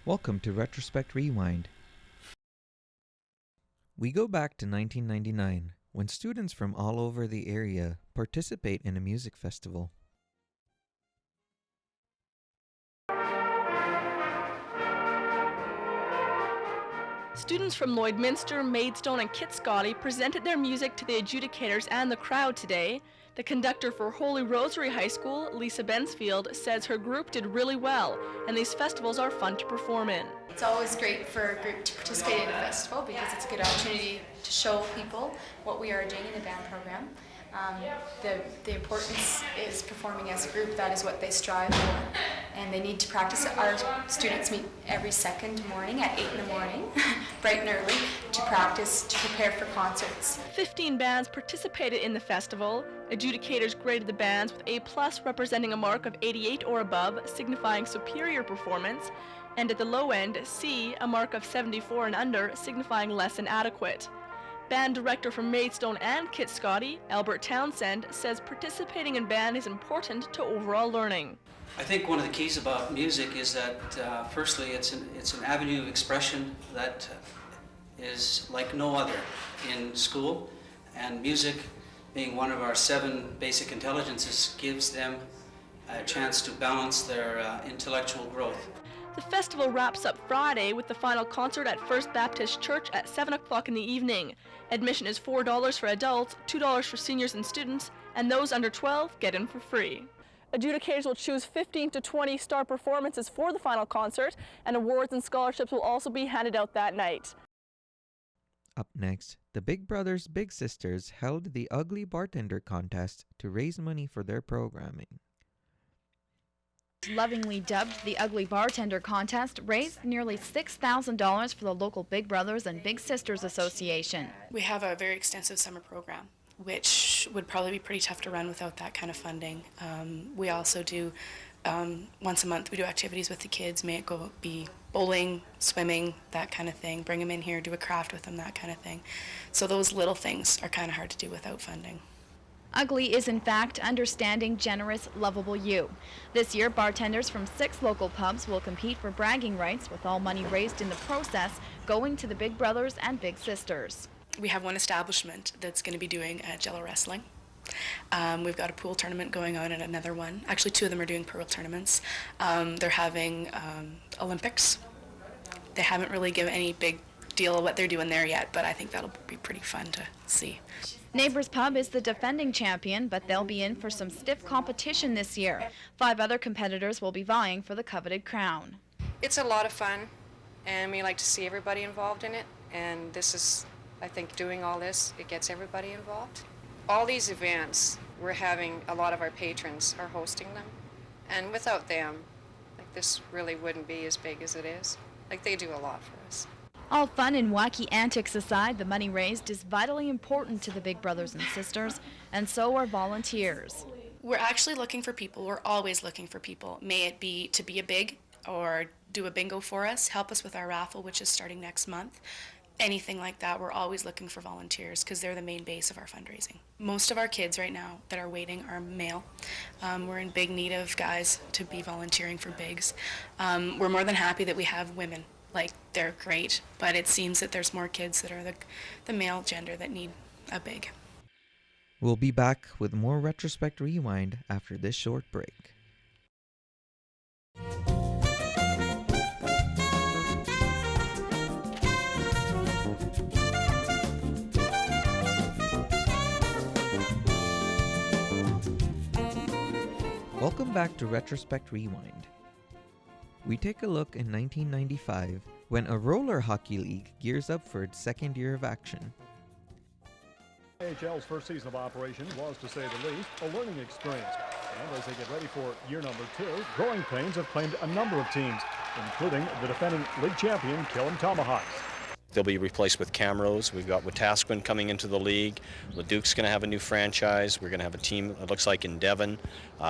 Welcome to Retrospect Rewind. We go back to 1999, when students from all over the area participate in a music festival. Students from Lloydminster, Maidstone, and Kitscotty presented their music to the adjudicators and the crowd today. The conductor for Holy Rosary High School, Lisa Bensfield, says her group did really well, and these festivals are fun to perform in. It's always great for a group to participate in a festival because it's a good opportunity to show people what we are doing in the band program. The importance is performing as a group. That is what they strive for, and they need to practice. Our students meet every second morning at 8 in the morning, bright and early, to practice, to prepare for concerts. 15 bands participated in the festival. Adjudicators graded the bands with A+, representing a mark of 88 or above, signifying superior performance, and at the low end, C, a mark of 74 and under, signifying less than adequate. Band director from Maidstone and Kitscotty, Albert Townsend, says participating in band is important to overall learning. I think one of the keys about music is that, firstly, it's an avenue of expression that is like no other in school, and music, being one of our 7 basic intelligences, gives them a chance to balance their intellectual growth. The festival wraps up Friday with the final concert at First Baptist Church at 7 o'clock in the evening. Admission is $4 for adults, $2 for seniors and students, and those under 12 get in for free. Adjudicators will choose 15 to 20 star performances for the final concert, and awards and scholarships will also be handed out that night. Up next, the Big Brothers Big Sisters held the Ugly Bartender Contest to raise money for their programming. Lovingly dubbed the Ugly Bartender Contest, raised nearly $6,000 for the local Big Brothers and Big Sisters Association. We have a very extensive summer program, which would probably be pretty tough to run without that kind of funding. We also do, once a month, we do activities with the kids, may it be bowling, swimming, that kind of thing, bring them in here, do a craft with them, that kind of thing. So those little things are kind of hard to do without funding. Ugly is in fact understanding, generous, lovable you. This year, bartenders from 6 local pubs will compete for bragging rights, with all money raised in the process going to the Big Brothers and Big Sisters. We have one establishment that's going to be doing Jello wrestling. We've got a pool tournament going on at another one. Actually, 2 of them are doing pool tournaments. They're having Olympics. They haven't really given any big deal of what they're doing there yet, but I think that'll be pretty fun to see. Neighbors Pub is the defending champion, but they'll be in for some stiff competition this year. 5 other competitors will be vying for the coveted crown. It's a lot of fun, and we like to see everybody involved in it, and this is, I think, doing all this, it gets everybody involved. All these events, we're having, a lot of our patrons are hosting them, and without them, like, this really wouldn't be as big as it is. Like, they do a lot for us. All fun and wacky antics aside, the money raised is vitally important to the Big Brothers and Sisters, and so are volunteers. We're actually looking for people. We're always looking for people. May it be to be a big or do a bingo for us, help us with our raffle, which is starting next month. Anything like that, we're always looking for volunteers because they're the main base of our fundraising. Most of our kids right now that are waiting are male. We're in big need of guys to be volunteering for bigs. We're more than happy that we have women. Like, they're great, but it seems that there's more kids that are the male gender that need a big. We'll be back with more Retrospect Rewind after this short break. Welcome back to Retrospect Rewind. We take a look in 1995 when a roller hockey league gears up for its 2nd year of action. CITL's first season of operation was, to say the least, a learning experience. And as they get ready for year number 2, growing pains have claimed a number of teams, including the defending league champion Killam Tomahawks. They'll be replaced with Camrose. We've got Wetaskiwin coming into the league. Leduc's going to have a new franchise. We're going to have a team, it looks like, in Devon,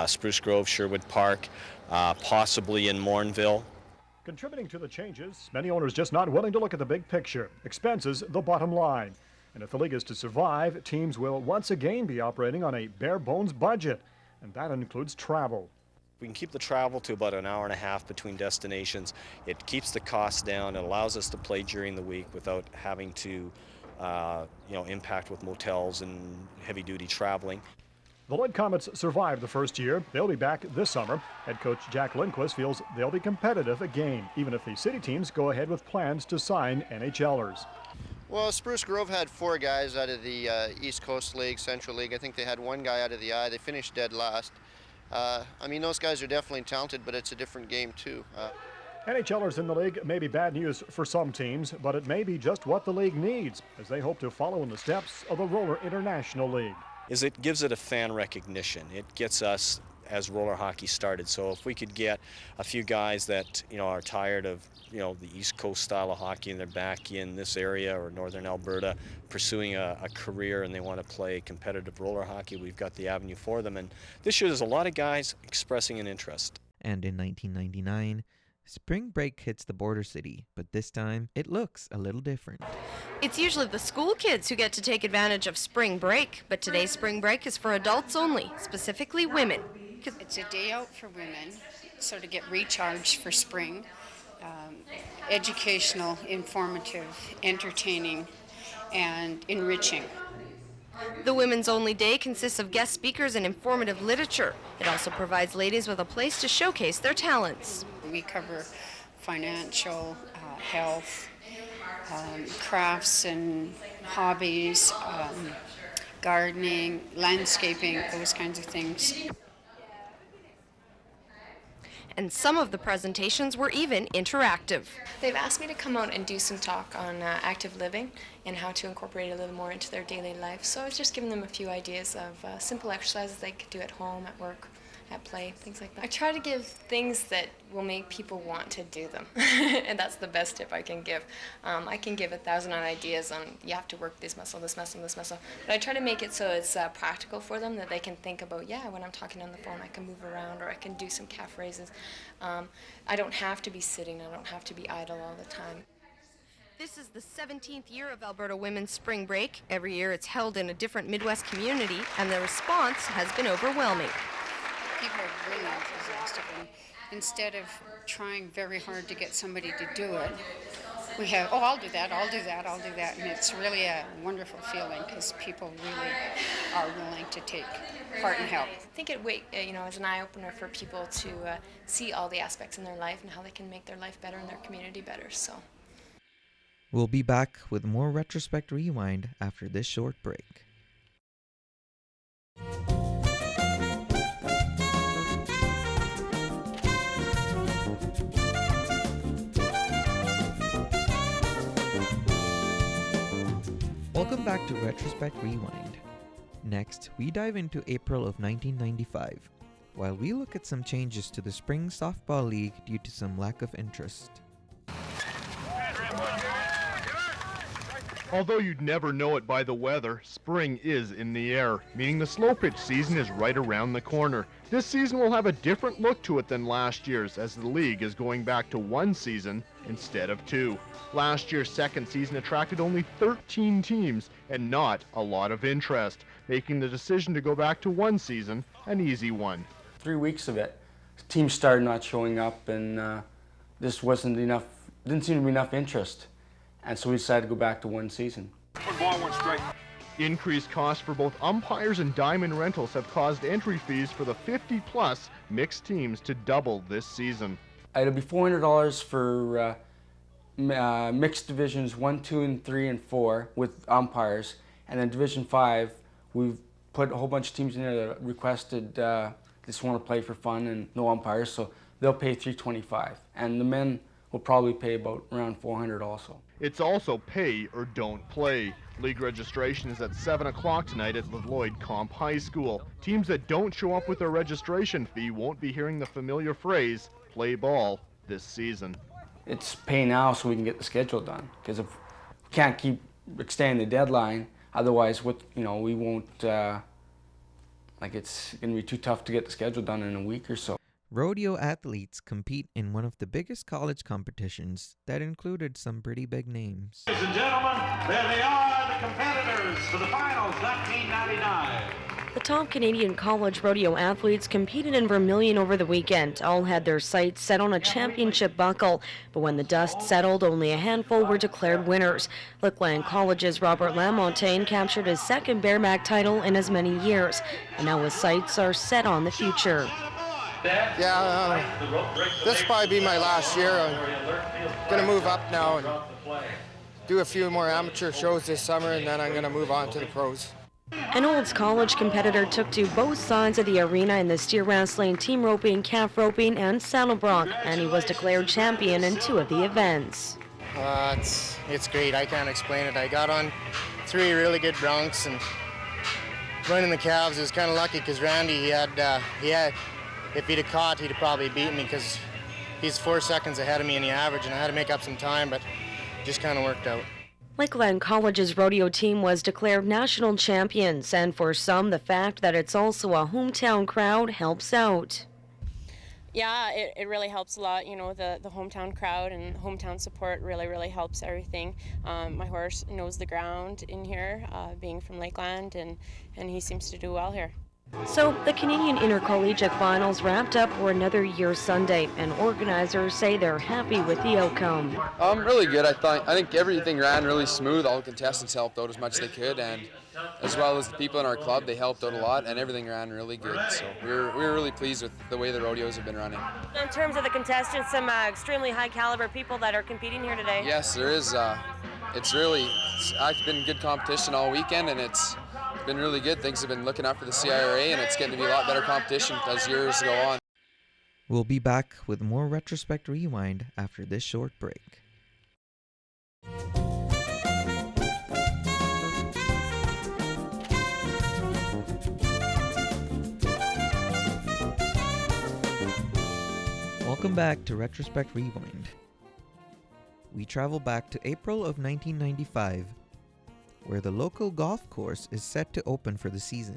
Spruce Grove, Sherwood Park, possibly in Mornville. Contributing to the changes, many owners just not willing to look at the big picture. Expenses, the bottom line. And if the league is to survive, teams will once again be operating on a bare-bones budget, and that includes travel. We can keep the travel to about an hour and a half between destinations. It keeps the costs down. It allows us to play during the week without having to impact with motels and heavy-duty traveling. The Lloyd Comets survived the first year. They'll be back this summer. Head coach Jack Lindquist feels they'll be competitive again, even if the city teams go ahead with plans to sign NHLers. Well, Spruce Grove had 4 guys out of the East Coast League, Central League. I think they had 1 guy out of the I. They finished dead last. Those guys are definitely talented, but it's a different game too. NHLers in the league may be bad news for some teams, but it may be just what the league needs as they hope to follow in the steps of the Roller International League. It gives it a fan recognition. It gets us as roller hockey started. So if we could get a few guys that are tired of the East Coast style of hockey and they're back in this area or Northern Alberta pursuing a career and they want to play competitive roller hockey, we've got the avenue for them. And this year there's a lot of guys expressing an interest. And in 1999, spring break hits the border city, but this time it looks a little different. It's usually the school kids who get to take advantage of spring break, but today's spring break is for adults only, specifically women. It's a day out for women, so to get recharged for spring. Educational, informative, entertaining, and enriching. The Women's Only Day consists of guest speakers and informative literature. It also provides ladies with a place to showcase their talents. We cover financial, health, crafts and hobbies, gardening, landscaping, those kinds of things. And some of the presentations were even interactive. They've asked me to come out and do some talk on active living and how to incorporate it a little more into their daily life. So I was just giving them a few ideas of simple exercises they could do at home, at work, at play, things like that. I try to give things that will make people want to do them, and that's the best tip I can give. I can give 1,000 ideas on you have to work this muscle, this muscle, this muscle, but I try to make it so it's practical for them, that they can think about, yeah, when I'm talking on the phone I can move around or I can do some calf raises. I don't have to be sitting, I don't have to be idle all the time. This is the 17th year of Alberta Women's Spring Break. Every year it's held in a different Midwest community, and the response has been overwhelming. People are really enthusiastic, and instead of trying very hard to get somebody to do it, we have, oh, I'll do that, I'll do that, I'll do that, and it's really a wonderful feeling because people really are willing to take part and help. I think it is an eye-opener for people to see all the aspects in their life and how they can make their life better and their community better. So We'll be back with more Retrospect Rewind after this short break. Welcome back to Retrospect Rewind. Next, we dive into April of 1995, while we look at some changes to the Spring Softball League due to some lack of interest. Although you'd never know it by the weather, spring is in the air, meaning the slow pitch season is right around the corner. This season will have a different look to it than last year's, as the league is going back to 1 season instead of 2. Last year's second season attracted only 13 teams and not a lot of interest, making the decision to go back to 1 season an easy one. 3 weeks of it, teams started not showing up, and this wasn't enough, didn't seem to be enough interest. And so we decided to go back to 1 season. Ball went straight. Increased costs for both umpires and diamond rentals have caused entry fees for the 50-plus mixed teams to double this season. It'll be $400 for mixed divisions 1, 2, and 3, and 4 with umpires. And then Division 5, we've put a whole bunch of teams in there that requested just want to play for fun and no umpires, so they'll pay $325. And the men will probably pay about around $400 also. It's also pay or don't play. League registration is at 7 o'clock tonight at Lloyd Comp High School. Teams that don't show up with their registration fee won't be hearing the familiar phrase, play ball, this season. It's pay now so we can get the schedule done, because if we can't keep extending the deadline, otherwise we won't, it's going to be too tough to get the schedule done in a week or so. Rodeo athletes compete in one of the biggest college competitions that included some pretty big names. Ladies and gentlemen, there they are, the competitors for the finals 1999. The top Canadian college rodeo athletes competed in Vermilion over the weekend. All had their sights set on a championship buckle, but when the dust settled, only a handful were declared winners. Lakeland College's Robert Lamontagne captured his second bareback title in as many years, and now his sights are set on the future. Yeah, this will probably be my last year. I'm going to move up now and do a few more amateur shows this summer, and then I'm going to move on to the pros. An Olds College competitor took to both sides of the arena in the steer wrestling, team roping, calf roping, and saddle bronc, and he was declared champion in 2 of the events. It's great. I can't explain it. I got on 3 really good broncs, and running the calves is kind of lucky because Randy, he had, if he'd have caught, he'd have probably beaten me because he's 4 seconds ahead of me in the average, and I had to make up some time, but it just kind of worked out. Lakeland College's rodeo team was declared national champions, and for some, the fact that it's also a hometown crowd helps out. Yeah, it really helps a lot. You know, the hometown crowd and hometown support really helps everything. My horse knows the ground in here, being from Lakeland, and he seems to do well here. So the Canadian Intercollegiate Finals wrapped up for another year Sunday, and organizers say they're happy with the outcome. Really good. I think everything ran really smooth. All the contestants helped out as much as they could, and as well as the people in our club, they helped out a lot, and everything ran really good. So we're really pleased with the way the rodeos have been running. In terms of the contestants, some extremely high caliber people that are competing here today. Yes, there is. It's been good competition all weekend, and it's been really good. Things have been looking up for the CIRA, and it's getting to be a lot better competition as years go on. We'll be back with more Retrospect Rewind after this short break. Welcome back to Retrospect Rewind. We travel back to April of 1995, where the local golf course is set to open for the season.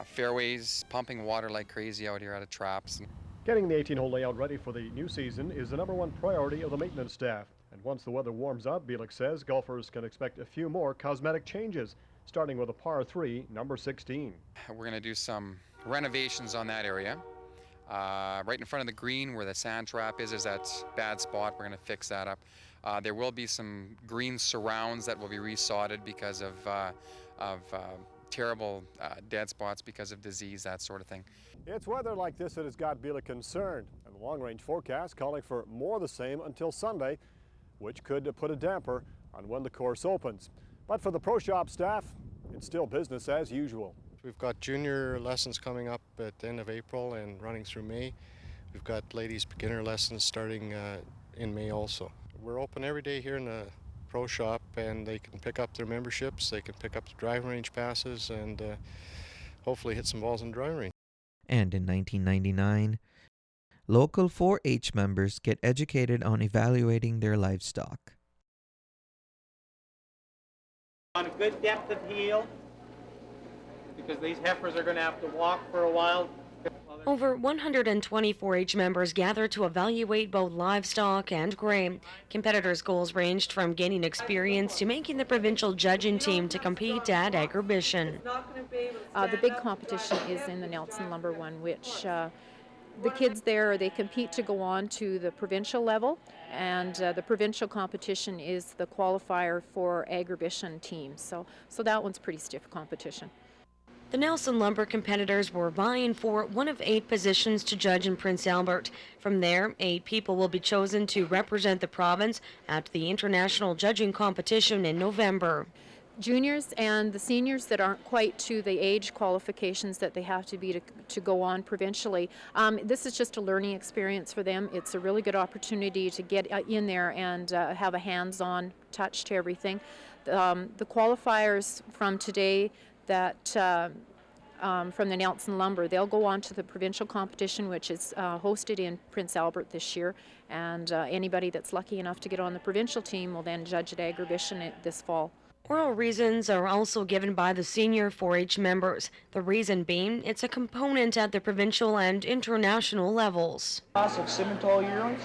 Fairways, pumping water like crazy out here out of traps. Getting the 18-hole layout ready for the new season is the #1 priority of the maintenance staff. And once the weather warms up, Bielik says golfers can expect a few more cosmetic changes, starting with a par 3, number 16. We're going to do some renovations on that area. Right in front of the green where the sand trap is that bad spot. We're going to fix that up. There will be some green surrounds that will be resodded because of terrible dead spots because of disease, that sort of thing. It's weather like this that has got Bielik concerned, and the long-range forecast calling for more of the same until Sunday, which could put a damper on when the course opens. But for the Pro Shop staff, it's still business as usual. We've got junior lessons coming up at the end of April and running through May. We've got ladies beginner lessons starting in May also. We're open every day here in the Pro Shop, and they can pick up their memberships, they can pick up the driving range passes, and hopefully hit some balls in the driving range. And in 1999, local 4-H members get educated on evaluating their livestock. On a good depth of heel, because these heifers are going to have to walk for a while. Over 120 4-H members gathered to evaluate both livestock and grain. Competitors' goals ranged from gaining experience to making the provincial judging team to compete at Agribition. The big competition is in the Nelson Lumber one, which the kids there, they compete to go on to the provincial level, and the provincial competition is the qualifier for Agribition teams. So that one's pretty stiff competition. The Nelson Lumber competitors were vying for one of 8 positions to judge in Prince Albert. From there, 8 people will be chosen to represent the province at the international judging competition in November. Juniors and the seniors that aren't quite to the age qualifications that they have to be to go on provincially, this is just a learning experience for them. It's a really good opportunity to get in there and have a hands-on touch to everything. The qualifiers from today that from the Nelson Lumber, they'll go on to the provincial competition, which is hosted in Prince Albert this year, and anybody that's lucky enough to get on the provincial team will then judge at Agribition this fall. Oral reasons are also given by the senior 4-H members. The reason being, it's a component at the provincial and international levels. Class of Simmental yearlings,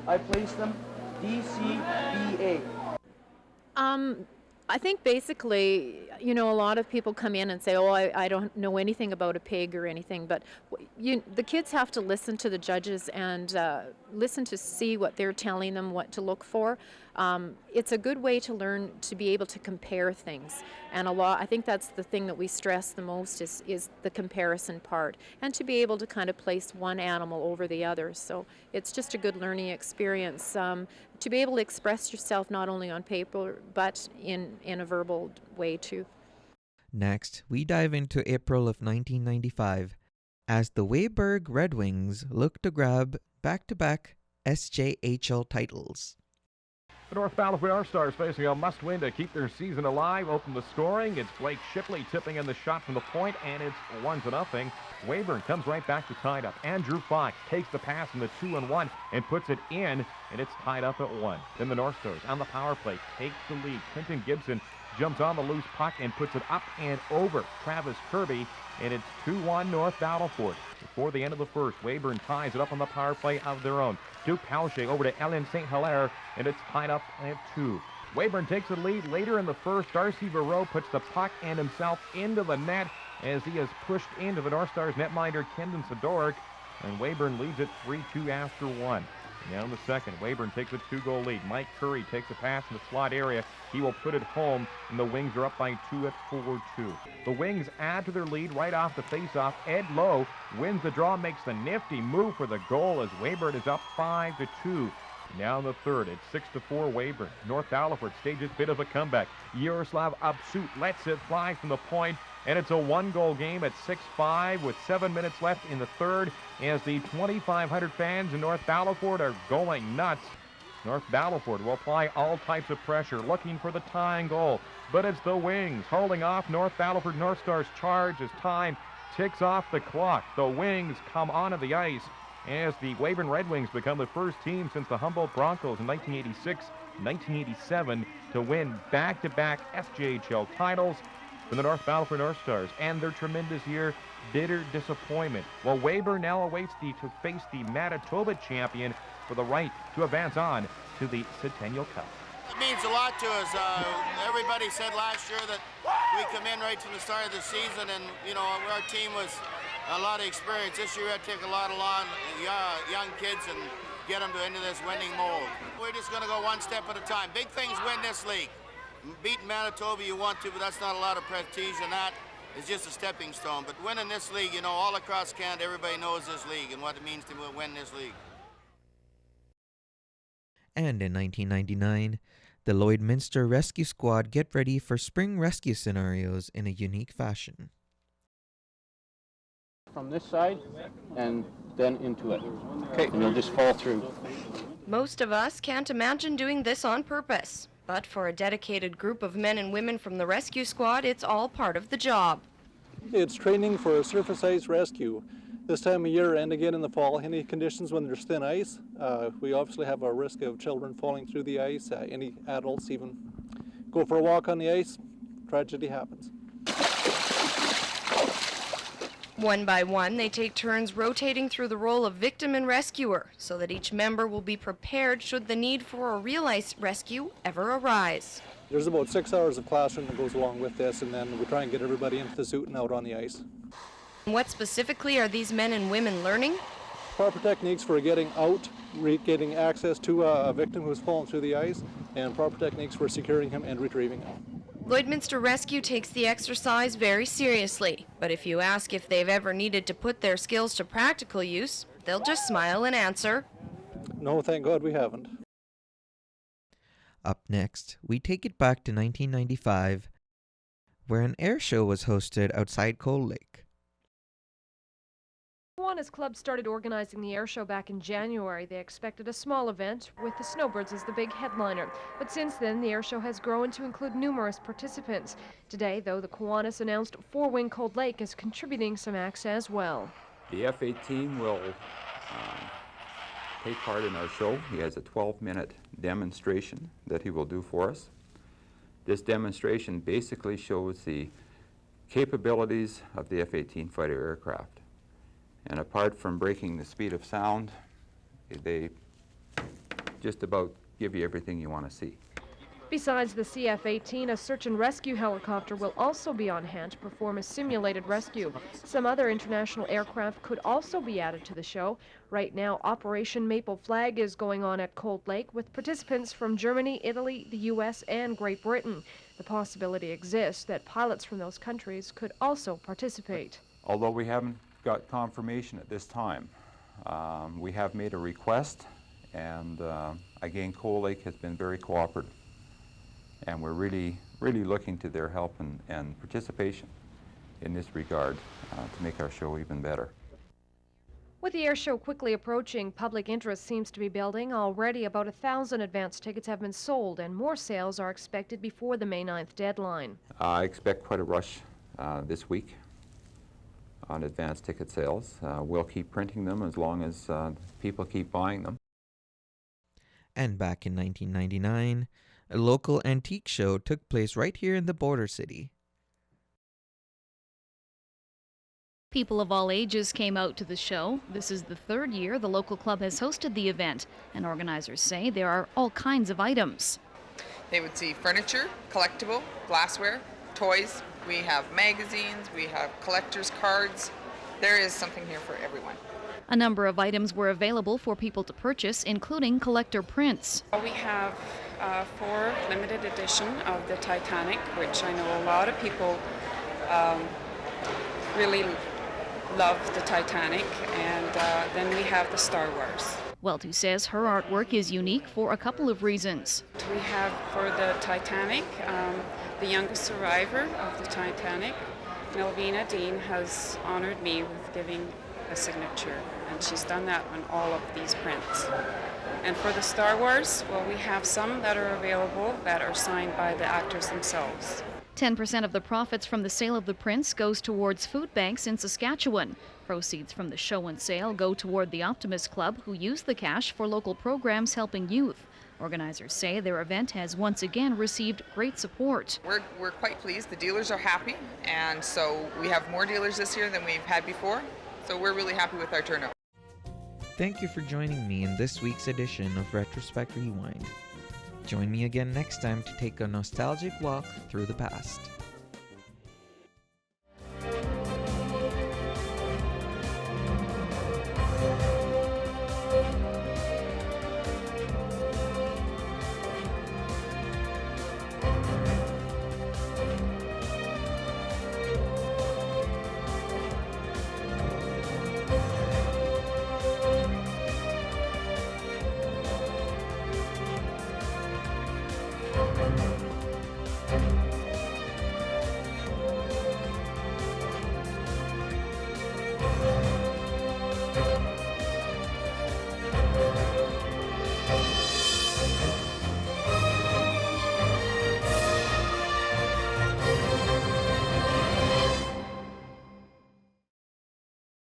I place them D, C, B, A. I think basically, you know, a lot of people come in and say, oh, I don't know anything about a pig or anything, but the kids have to listen to the judges and listen to see what they're telling them, what to look for. It's a good way to learn to be able to compare things, and I think that's the thing that we stress the most is the comparison part, and to be able to kind of place one animal over the other. So it's just a good learning experience. To be able to express yourself not only on paper but in a verbal way too. Next, we dive into April of 1995 as the Weyburg Red Wings look to grab back-to-back SJHL titles. The North Battleford R-Stars facing a must-win to keep their season alive. Open the scoring. It's Blake Shipley tipping in the shot from the point, and it's 1-0. Weyburn comes right back to tie it up. Andrew Fox takes the pass in the 2-1 and puts it in, and it's tied up at 1. Then the North Stars on the power play takes the lead. Clinton Gibson jumps on the loose puck and puts it up and over Travis Kirby, and it's 2-1 North Battleford. Before the end of the first, Weyburn ties it up on the power play of their own. Duke Palche over to Ellen St. Hilaire, and it's tied up at 2. Weyburn takes the lead later in the first. Darcy Verreau puts the puck and himself into the net as he is pushed into the North Stars netminder Kendon Sidoric, and Weyburn leads it 3-2 after 1. Now in the second, Weyburn takes a 2-goal lead. Mike Curry takes a pass in the slot area. He will put it home, and the Wings are up by 2 at 4-2. The Wings add to their lead right off the faceoff. Ed Lowe wins the draw, makes the nifty move for the goal as Weyburn is up 5-2. Now in the third, it's 6-4 Weyburn. North Battleford stages a bit of a comeback. Yaroslav Absut lets it fly from the point, and it's a 1-goal game at 6-5 with 7 minutes left in the third as the 2,500 fans in North Battleford are going nuts. North Battleford will apply all types of pressure, looking for the tying goal, but it's the Wings holding off North Battleford North Stars charge as time ticks off the clock. The Wings come onto the ice as the Weyburn Red Wings become the first team since the Humboldt Broncos in 1986-1987 to win back-to-back SJHL titles for the North Battleford North Stars, and their tremendous year, bitter disappointment. Well, Weyburn now awaits to face the Manitoba champion for the right to advance on to the Centennial Cup. It means a lot to us. Everybody said last year that we come in right from the start of the season, and you know our team was a lot of experience. This year we had to take a lot of young kids and get them into this winning mold. We're just going to go one step at a time. Big things win this league. Beating Manitoba you want to, but that's not a lot of prestige, and that is just a stepping stone. But winning this league, you know, all across Canada, everybody knows this league and what it means to win this league. And in 1999, the Lloydminster Rescue Squad get ready for spring rescue scenarios in a unique fashion. From this side and then into it. Okay, and you'll just fall through. Most of us can't imagine doing this on purpose, but for a dedicated group of men and women from the rescue squad, it's all part of the job. It's training for a surface ice rescue. This time of year and again in the fall, any conditions when there's thin ice, we obviously have a risk of children falling through the ice, any adults even go for a walk on the ice, tragedy happens. One by one, they take turns rotating through the role of victim and rescuer so that each member will be prepared should the need for a real ice rescue ever arise. There's about 6 hours of classroom that goes along with this, and then we try and get everybody into the suit and out on the ice. What specifically are these men and women learning? Proper techniques for getting out, getting access to a victim who's fallen through the ice, and proper techniques for securing him and retrieving him. Lloydminster Rescue takes the exercise very seriously, but if you ask if they've ever needed to put their skills to practical use, they'll just smile and answer, "No, thank God we haven't." Up next, we take it back to 1995, where an air show was hosted outside Cold Lake. Kiwanis Club started organizing the air show back in January. They expected a small event with the Snowbirds as the big headliner. But since then, the air show has grown to include numerous participants. Today, though, the Kiwanis announced Four Wing Cold Lake is contributing some acts as well. The F-18 will take part in our show. He has a 12-minute demonstration that he will do for us. This demonstration basically shows the capabilities of the F-18 fighter aircraft. And apart from breaking the speed of sound, they just about give you everything you want to see. Besides the CF-18, a search and rescue helicopter will also be on hand to perform a simulated rescue. Some other international aircraft could also be added to the show. Right now, Operation Maple Flag is going on at Cold Lake with participants from Germany, Italy, the U.S., and Great Britain. The possibility exists that pilots from those countries could also participate. Although we haven't got confirmation at this time, we have made a request, and again, Cold Lake has been very cooperative. And we're really looking to their help and participation in this regard to make our show even better. With the air show quickly approaching, public interest seems to be building. Already about 1,000 advance tickets have been sold, and more sales are expected before the May 9th deadline. I expect quite a rush this week on advance ticket sales. We'll keep printing them as long as people keep buying them. And back in 1999, a local antique show took place right here in the border city. People of all ages came out to the show. This is the third year the local club has hosted the event, and organizers say there are all kinds of items. They would see furniture, collectible, glassware, toys. We have magazines, we have collector's cards. There is something here for everyone. A number of items were available for people to purchase, including collector prints. We have 4 limited edition of the Titanic, which I know a lot of people really love the Titanic, and then we have the Star Wars. Welty says her artwork is unique for a couple of reasons. We have for the Titanic, the youngest survivor of the Titanic, Melvina Dean, has honored me with giving a signature, and she's done that on all of these prints. And for the Star Wars, well, we have some that are available that are signed by the actors themselves. 10% of the profits from the sale of the prints goes towards food banks in Saskatchewan. Proceeds from the show and sale go toward the Optimist Club, who use the cash for local programs helping youth. Organizers say their event has once again received great support. We're quite pleased. The dealers are happy, and so we have more dealers this year than we've had before. So we're really happy with our turnout. Thank you for joining me in this week's edition of Retrospect Rewind. Join me again next time to take a nostalgic walk through the past.